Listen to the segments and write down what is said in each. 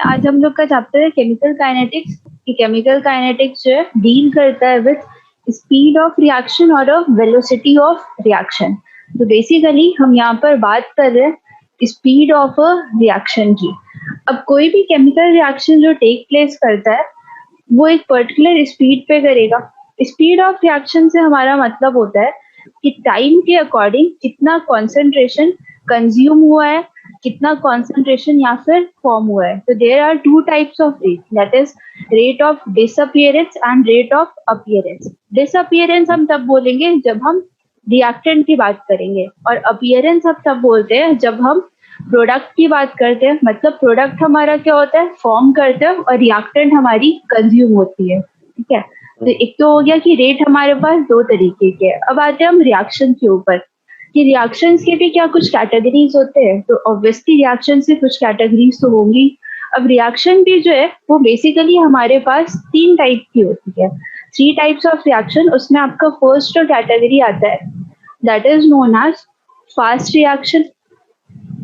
आज हम लोग का चैप्टर है केमिकल काइनेटिक्स। कि केमिकल काइनेटिक्स जो है डील करता है विद स्पीड ऑफ रिएक्शन और वेलोसिटी ऑफ रिएक्शन। तो बेसिकली हम यहाँ पर बात कर रहे हैं स्पीड ऑफ अ रिएक्शन की। अब कोई भी केमिकल रिएक्शन जो टेक प्लेस करता है वो एक पर्टिकुलर स्पीड पे करेगा। स्पीड ऑफ रिएक्शन से हमारा मतलब होता है कि टाइम के अकॉर्डिंग कितना कॉन्सेंट्रेशन कंज्यूम हुआ है, कितना कॉन्सेंट्रेशन या फिर फॉर्म हुआ है। तो there are two types of rate, that is rate of disappearance and rate of appearance. Disappearance हम तब बोलेंगे जब हम रिएक्टेंट की बात करेंगे, और अपीयरेंस हम तब बोलते हैं जब हम प्रोडक्ट की बात करते हैं। मतलब प्रोडक्ट हमारा क्या होता है, फॉर्म करते हैं, और रिएक्टेंट हमारी कंज्यूम होती है। ठीक है, तो एक तो हो गया कि रेट हमारे पास दो तरीके के हैं। अब आते हैं हम रिएक्शन के ऊपर कि रिएक्शंस के भी क्या कुछ कैटेगरीज होते हैं। तो ऑब्वियसली रिएक्शन से कुछ कैटेगरीज तो होंगी। अब रिएक्शन भी जो है वो बेसिकली हमारे पास तीन टाइप की होती है, थ्री टाइप्स ऑफ रिएक्शन। उसमें आपका फर्स्ट कैटेगरी आता है that is known as fast reaction,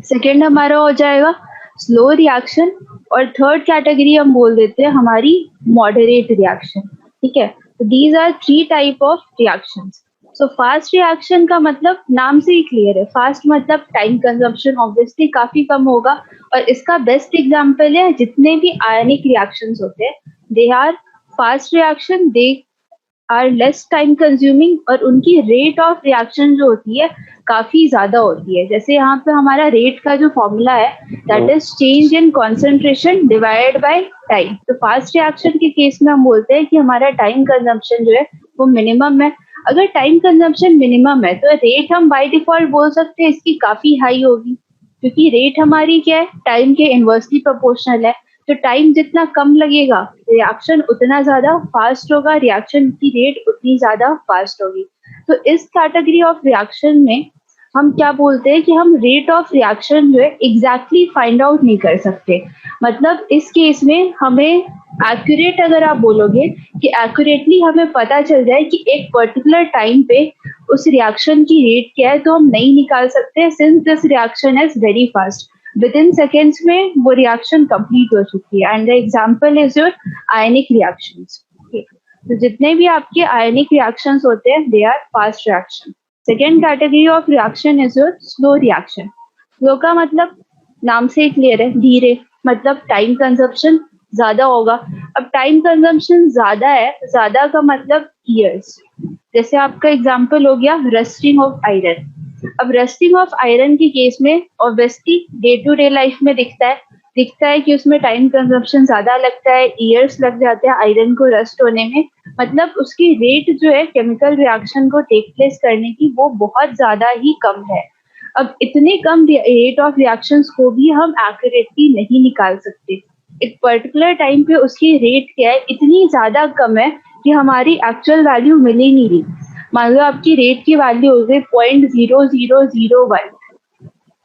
second हमारा हो जाएगा स्लो रिएक्शन, और थर्ड कैटेगरी हम बोल देते हैं हमारी मॉडरेट रिएक्शन। ठीक है, तो these are three type of reactions. So fast reaction का मतलब नाम से ही क्लियर है, फास्ट मतलब टाइम कंजम्पशन ऑब्वियसली काफी कम होगा। और इसका बेस्ट एग्जांपल है जितने भी आयनिक रिएक्शंस होते हैं, they are fast reaction, they are less time consuming, और उनकी रेट ऑफ रिएक्शन जो होती है काफी ज्यादा होती है। जैसे यहाँ पे हमारा रेट का जो फॉर्मूला है that is change in concentration divided by time. तो फास्ट रिएक्शन के केस में हम बोलते हैं कि हमारा टाइम कंजम्पशन जो है वो मिनिमम है। अगर टाइम कंजम्पशन मिनिमम है तो रेट हम बाय डिफॉल्ट बोल सकते हैं इसकी काफी हाई होगी, क्योंकि रेट हमारी क्या है, टाइम के इनवर्सली प्रोपोर्शनल है। तो टाइम जितना कम लगेगा रिएक्शन उतना ज्यादा फास्ट होगा, रिएक्शन की रेट उतनी ज्यादा फास्ट होगी। तो इस कैटेगरी ऑफ रिएक्शन में हम क्या बोलते हैं कि हम रेट ऑफ रिएक्शन जो है एग्जैक्टली फाइंड आउट नहीं कर सकते। मतलब इस केस में हमें एक्यूरेट, अगर आप बोलोगे कि एक्यूरेटली हमें पता चल जाए कि एक पर्टिकुलर टाइम पे उस रिएक्शन की रेट क्या है, तो हम नहीं निकाल सकते, since this reaction is very fast. Within seconds में वो रिएक्शन कंप्लीट हो चुकी है। And the example is your ionic reactions. तो जितने भी आपके आयनिक रिएक्शंस होते हैं they are fast reaction. Second category of reaction is your slow reaction. Slow का मतलब नाम से ही क्लियर है, धीरे, मतलब टाइम कंजप्शन ज्यादा होगा। अब टाइम कंजम्पशन ज्यादा है, ज्यादा का मतलब ईयर्स। जैसे आपका एग्जांपल हो गया रस्टिंग ऑफ आयरन। अब रस्टिंग ऑफ आयरन के केस में obviously day to day life में दिखता है कि उसमें टाइम कंजम्पशन ज्यादा लगता है, ईयर्स लग जाते हैं आयरन को रस्ट होने में। मतलब उसकी रेट जो है केमिकल रिएक्शन को टेक प्लेस करने की वो बहुत ज्यादा ही कम है। अब इतने कम रेट ऑफ रिएक्शंस को भी हम एक्यूरेटली नहीं निकाल सकते। एक पर्टिकुलर टाइम पे उसकी रेट क्या है, इतनी ज्यादा कम है कि हमारी एक्चुअल वैल्यू मिल ही नहीं रही। मान लो आपकी रेट की वैल्यू हो गई 0.0001।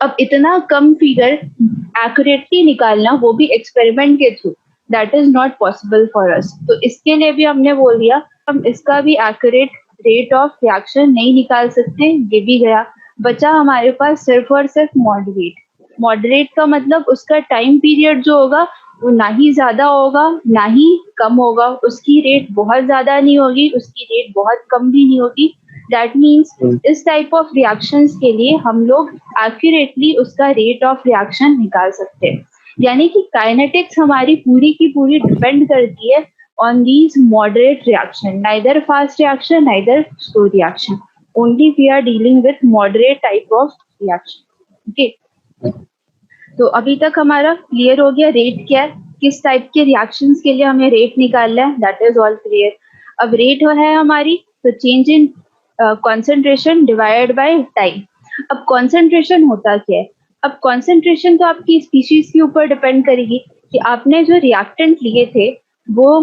अब इतना कम फिगर एक्यूरेटली निकालना, वो भी एक्सपेरिमेंट के through, that is not possible for us. तो इसके लिए भी हमने बोल दिया हम इसका भी एक्यूरेट रेट ऑफ रिएक्शन नहीं निकाल सकते, ये भी गया। बचा हमारे पास सिर्फ और सिर्फ मॉडरेट। मॉडरेट का मतलब उसका टाइम पीरियड जो होगा वो ना ही ज्यादा होगा ना ही कम होगा, उसकी रेट बहुत ज्यादा नहीं होगी, उसकी रेट बहुत कम भी नहीं होगी। दैट मीन्स इस टाइप ऑफ रिएक्शंस के लिए हम लोग एक्यूरेटली उसका रेट ऑफ रिएक्शन निकाल सकते हैं। यानी कि काइनेटिक्स हमारी पूरी की पूरी डिपेंड करती है on these moderate reaction, neither fast reaction neither slow reaction, only we are dealing with moderate type of reaction. Okay, तो अभी तक हमारा क्लियर हो गया रेट क्या है, किस टाइप के रिएक्शंस के लिए हमें रेट निकालना है, दैट इज ऑल क्लियर। अब रेट है हमारी तो change in concentration divided by time. अब कॉन्सेंट्रेशन होता क्या है, अब कॉन्सेंट्रेशन तो आपकी स्पीशीज के ऊपर डिपेंड करेगी कि आपने जो रिएक्टेंट लिए थे वो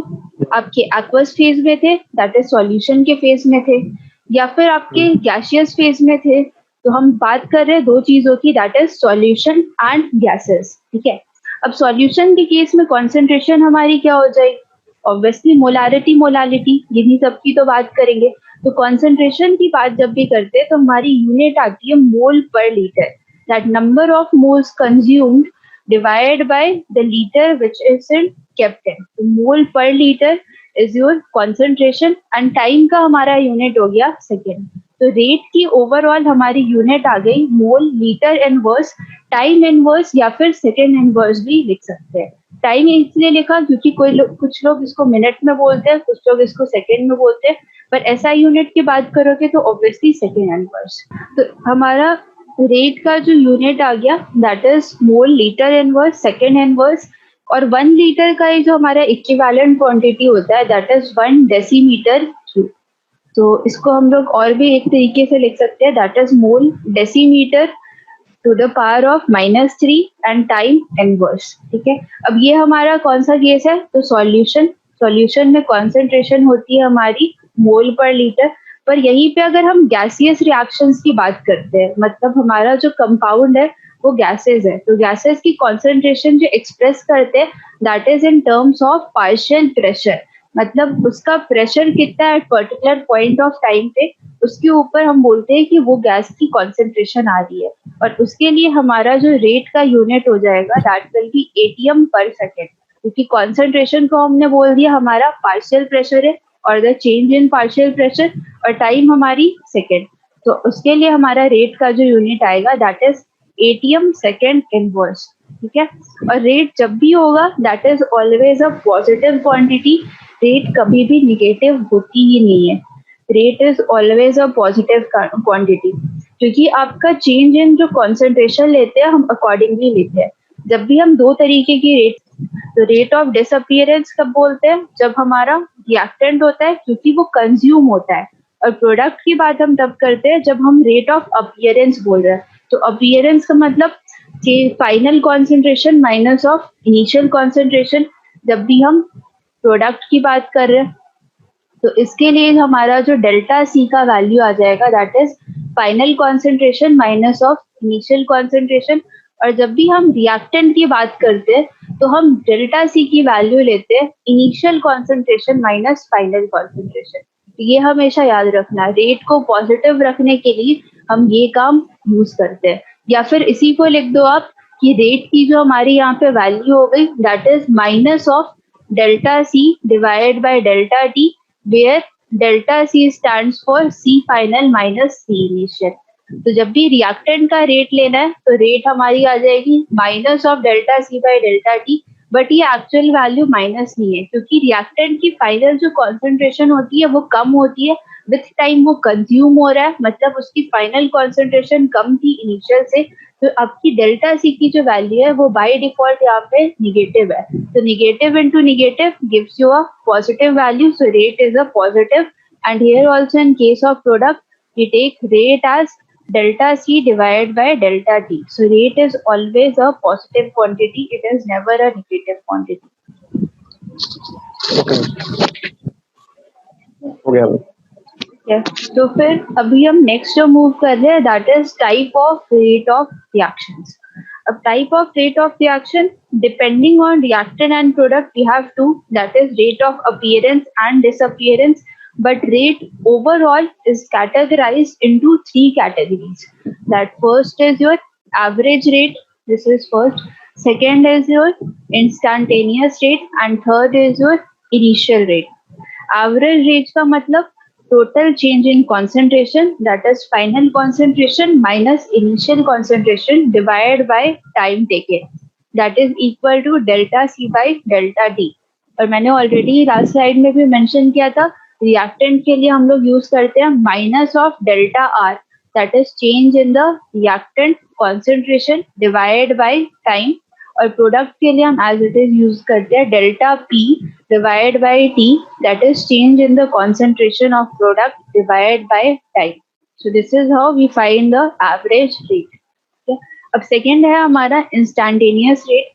आपके एक्वस फेज में थे, दैट इज सॉल्यूशन के फेज में थे, या फिर आपके गैसियस फेज में थे। तो हम बात कर रहे हैं दो चीजों की, that is solution and gases. ठीक है, अब सॉल्यूशन के केस में कॉन्सेंट्रेशन हमारी क्या हो जाएगी, ऑब्वियसली मोलारिटी मोलालिटी, इन्हीं सब की तो बात करेंगे। तो कॉन्सेंट्रेशन की बात जब भी करते हैं तो हमारी यूनिट आती है मोल पर litre, that number of moles consumed divided by the liter which is in kept in. तो मोल पर litre is your concentration and time का हमारा यूनिट हो गया सेकेंड. तो रेट की ओवरऑल हमारी यूनिट आ गई मोल, लीटर इनवर्स, टाइम इनवर्स या फिर सेकेंड इनवर्स भी लिख सकते हैं. टाइम इसलिए लिखा क्योंकि कुछ लोग इसको मिनट में बोलते हैं, कुछ लोग इसको सेकेंड में बोलते हैं, पर ऐसा यूनिट की बात करोगे तो ऑब्वियसली सेकेंड इनवर्स. तो हमारा रेट का जो यूनिट आ गया that is mole litre inverse second inverse. और 1 लीटर का जो हमारा इक्विवेलेंट क्वांटिटी होता है दैट इज 1 डेसीमीटर क्यूब. तो इसको हम लोग और भी एक तरीके से लिख सकते हैं that is mole decimetre to the power of -3 and time inverse. ठीक है, अब ये हमारा कौन सा केस है? तो सॉल्यूशन में कॉन्सेंट्रेशन होती है हमारी मोल पर लीटर. पर यहीं पे अगर हम गैसियस रिएक्शंस की बात करते हैं, मतलब हमारा जो कंपाउंड है वो गैसेस है, तो गैसेस की कॉन्सेंट्रेशन जो एक्सप्रेस करते हैं that is in terms of partial pressure. मतलब उसका प्रेशर कितना है पर्टिकुलर पॉइंट ऑफ टाइम पे, उसके ऊपर हम बोलते हैं कि वो गैस की कॉन्सेंट्रेशन आ रही है. और उसके लिए हमारा जो रेट का यूनिट हो जाएगा दैट विल बी एटीएम पर सेकेंड, क्योंकि कॉन्सेंट्रेशन को हमने बोल दिया हमारा पार्शियल प्रेशर है और the change in partial pressure, और टाइम हमारी सेकेंड. तो उसके लिए हमारा रेट का जो यूनिट आएगा that is ATM second inverse. ठीक है, और रेट जब भी होगा that is always a positive quantity. Rate कभी भी निगेटिव होती ही नहीं है. Rate is always a positive quantity, क्योंकि आपका चेंज इन जो कॉन्सेंट्रेशन लेते हैं हम अकॉर्डिंगली लेते हैं. जब भी हम दो तरीके की रेट, तो रेट ऑफ डिसअपियरेंस कब बोलते हैं? जब हमारा रिएक्टेंट होता है क्योंकि वो कंज्यूम होता है. और प्रोडक्ट की बात हम तब करते हैं जब हम रेट ऑफ अपीयरेंस बोल रहे हैं. तो अपीयरेंस का मतलब final concentration minus of initial concentration जब भी हम प्रोडक्ट की बात कर रहे हैं. तो इसके लिए हमारा जो डेल्टा सी का वैल्यू आ जाएगा that is final concentration minus of initial concentration. और जब भी हम रिएक्टेंट की बात करते हैं तो हम डेल्टा सी की वैल्यू लेते हैं initial concentration minus final concentration. ये हमेशा याद रखना, रेट को पॉजिटिव रखने के लिए हम ये काम यूज करते हैं. या फिर इसी को लिख दो आप कि रेट की जो हमारी यहाँ पे वैल्यू हो गई that is minus of delta C divided by delta T, where delta C stands for C final minus C initial. तो जब भी रिएक्टेंट का रेट लेना है तो रेट हमारी आ जाएगी minus of delta C by delta T. But ये एक्चुअल वैल्यू माइनस नहीं है, क्योंकि रिएक्टेंट की फाइनल जो कॉन्सेंट्रेशन होती है वो कम होती है विथ टाइम. वो कंज्यूम हो रहा है, मतलब उसकी फाइनल कॉन्सेंट्रेशन कम थी इनिशियल से. तो आपकी डेल्टा सी की जो वैल्यू है वो बाय डिफॉल्ट यहाँ पे निगेटिव है. So negative into negative gives you a positive value. So rate is a positive. And here also in case of product, we take rate as delta C divided by delta T. So rate is always a positive quantity. It is never a negative quantity. Okay हो गया. Yeah. तो फिर अभी हम next जो move कर रहे हैं that is type of rate of reactions. अब type of rate of reaction depending on reactant and product we have to, that is rate of appearance and disappearance. But rate overall is categorized into 3 categories. That first is your average rate. This is first. Second is your instantaneous rate, and third is your initial rate. Average rate का मतलब total change in concentration, that is final concentration minus initial concentration divided by time taken, that is equal to delta C by delta T. और मैंने already last slide में भी mention किया था, reactant के लिए हम लोग यूज करते हैं minus of delta R, that is change in the reactant concentration divided by time. और प्रोडक्ट के लिए हम एज इट इज यूज करते हैं delta P divide by T, that is change in the concentration of product divide by time. So this is how we find the average rate. अब second है हमारा instantaneous rate.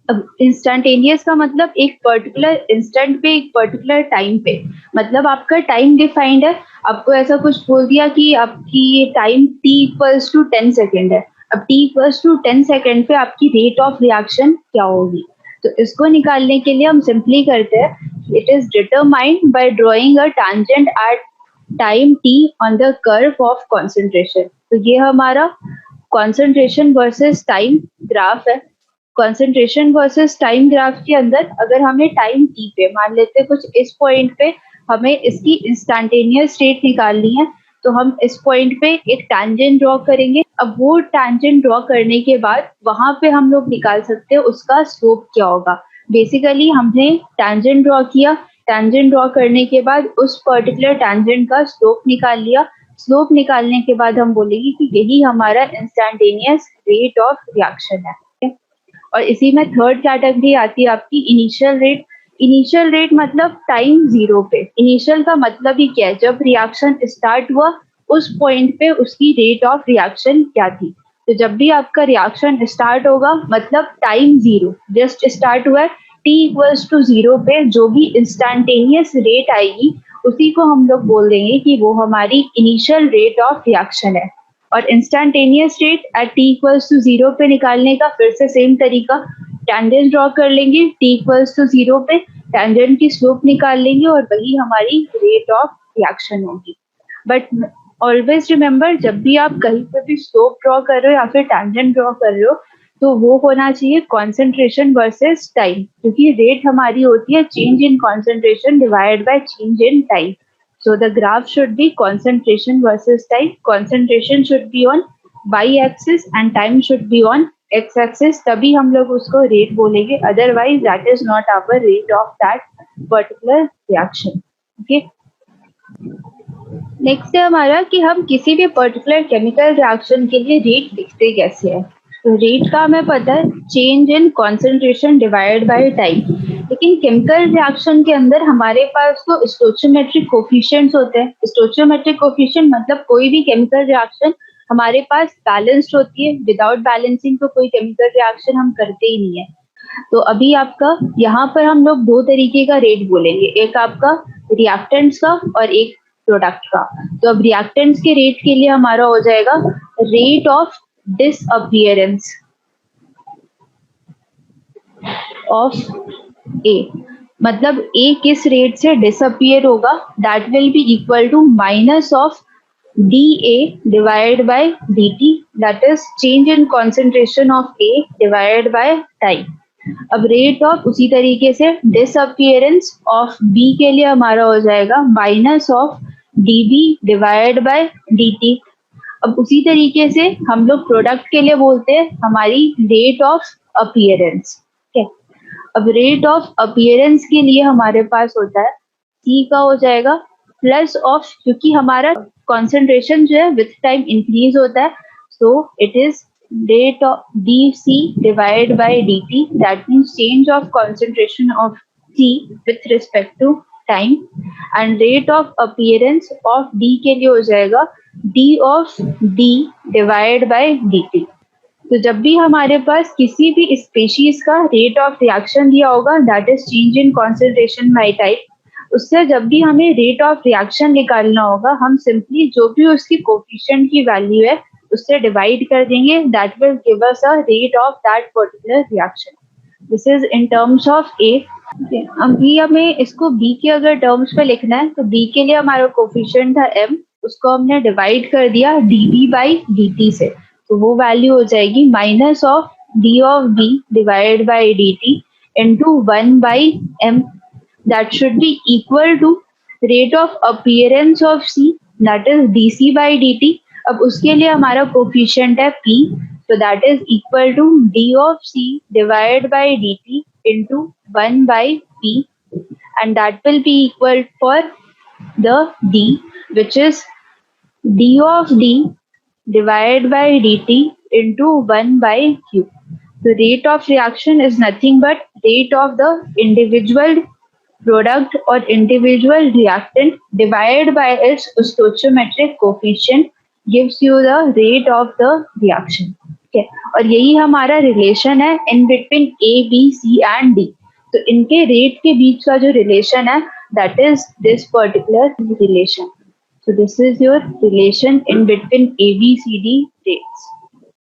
अब instantaneous का मतलब एक particular instant पे, एक particular time पे, मतलब आपका टाइम डिफाइंड है. आपको ऐसा कुछ बोल दिया कि आपकी time t equals to 10 second है. अब t इक्वल्स टू 10 सेकेंड पे आपकी रेट ऑफ रिएक्शन क्या होगी? तो इसको निकालने के लिए हम सिंपली करते हैं it is determined by drawing a tangent at time t on the curve of concentration. तो ये हमारा कॉन्सेंट्रेशन वर्सेस टाइम ग्राफ है. कॉन्सेंट्रेशन वर्सेस टाइम ग्राफ के अंदर अगर हमें टाइम टी पे मान लेते हैं कुछ इस पॉइंट पे हमें इसकी इंस्टेंटेनियस रेट निकालनी है, तो हम इस पॉइंट पे एक टैंजेंट ड्रॉ करेंगे। अब वो टैंजेंट ड्रॉ करने के बाद वहां पे हम लोग निकाल सकते हैं उसका स्लोप क्या होगा। बेसिकली हमने टैंजेंट ड्रॉ किया, टैंजेंट ड्रॉ करने के बाद उस पर्टिकुलर टैंजेंट का स्लोप निकाल लिया। स्लोप निकालने के बाद हम बोलेंगे कि यही हमारा इंस्टेंटेनियस रेट ऑफ रिएक्शन है। और इसी में थर्ड कैटेगरी आती है आपकी इनिशियल रेट। इनिशियल रेट मतलब टाइम जीरो पे। इनिशियल का मतलब ही क्या है, जब रिएक्शन स्टार्ट हुआ उस पॉइंट पे उसकी रेट ऑफ रिएक्शन क्या थी। तो जब भी आपका रिएक्शन स्टार्ट होगा मतलब टाइम जीरो जस्ट स्टार्ट हुआ है, टी इक्वल्स टू जीरो पे जो भी इंस्टेंटेनियस रेट आएगी उसी को हम लोग बोल देंगे कि वो हमारी इनिशियल रेट ऑफ रिएक्शन है। और instantaneous rate at T equals to zero पे निकालने का फिर से सेम तरीका, टैंजेंट ड्रॉ कर लेंगे टी इक्वल्स टू जीरो पे, टैंजेंट की स्लोप निकाल लेंगे और वही हमारी रेट ऑफ रिएक्शन होगी। बट ऑलवेज रिमेंबर, जब भी आप कहीं पे भी स्लोप ड्रॉ कर रहे हो या फिर टैंजेंट ड्रॉ कर रहे हो तो वो होना चाहिए कॉन्सेंट्रेशन वर्सेस टाइम, क्योंकि रेट हमारी होती है change in concentration divided by change in time. So the graph should be concentration versus time. Concentration should be on y-axis and time should be on x-axis. तभी हम लोग उसको rate बोलेंगे. Otherwise, that is not our rate of that particular reaction. Okay. Next है हमारा कि हम किसी भी पर्टिकुलर केमिकल रिएक्शन के लिए रेट लिखते कैसे हैं। तो रेट का हमें पता है change in concentration divided by time, लेकिन केमिकल रिएक्शन के अंदर हमारे पास तो स्टोइचियोमेट्रिक कोफिशिएंट्स होते हैं। स्टोइचियोमेट्रिक कोफिशिएंट मतलब कोई भी केमिकल रिएक्शन हमारे पास बैलेंस्ड होती है, विदाउट बैलेंसिंग तो कोई केमिकल रिएक्शन हम करते ही नहीं है। तो अभी आपका यहाँ पर हम लोग दो तरीके का रेट बोलेंगे, एक आपका रिएक्टेंट्स का और एक प्रोडक्ट का। तो अब रिएक्टेंट्स के रेट के लिए हमारा हो जाएगा rate of disappearance of A, मतलब ए किस रेट से डिसअपियर होगा, that will be equal to minus of D A divide by D T, that is change in concentration of A divide by time. अब rate of उसी तरीके से disappearance of B के लिए हमारा हो जाएगा minus of D B divide by D T. अब उसी तरीके से हम लोग प्रोडक्ट के लिए बोलते हैं हमारी रेट ऑफ अपीयरेंस। ठीक है, अब रेट ऑफ अपीयरेंस के लिए हमारे पास होता है सी का हो जाएगा प्लस ऑफ, क्योंकि हमारा कॉन्सेंट्रेशन जो है विथ टाइम इंक्रीज होता है, so it is rate of dc divided by dt, that means change of concentration of c with respect to time, and rate of appearance of d के लिए हो जाएगा d of d divided by dt। तो जब भी हमारे पास किसी भी स्पेशीज का रेट ऑफ रिएक्शन दिया होगा that is change in concentration by time, उससे जब भी हमें रेट ऑफ रिएक्शन निकालना होगा हम सिंपली जो भी उसकी कोफिशिएंट की वैल्यू है उससे डिवाइड कर देंगे, that will give us a rate of that particular reaction. This is in terms of A. अभी हमें इसको बी के अगर टर्म्स पे लिखना है तो बी के लिए हमारा कोफिशिएंट था m, उसको हमने डिवाइड कर दिया db बाई dt से, तो वो वैल्यू हो जाएगी minus of d of b divide by dt into 1 by m, that should be equal to rate of appearance of c that is dc by dt। अब उसके लिए हमारा कोफिशिएंट है p, so that is equal to d of c divided by dt into 1 by p, and that will be equal for the d, which is d of d divided by dt into 1 by q. The rate of reaction is nothing but rate of the individual product or individual reactant divided by its stoichiometric coefficient gives you the rate of the reaction। ठीक है, और यही हमारा relation है in between A B C and D. तो इनके rate के बीच का जो रिलेशन है that is this particular relation. So this is your relation in between A, B, C, D rates.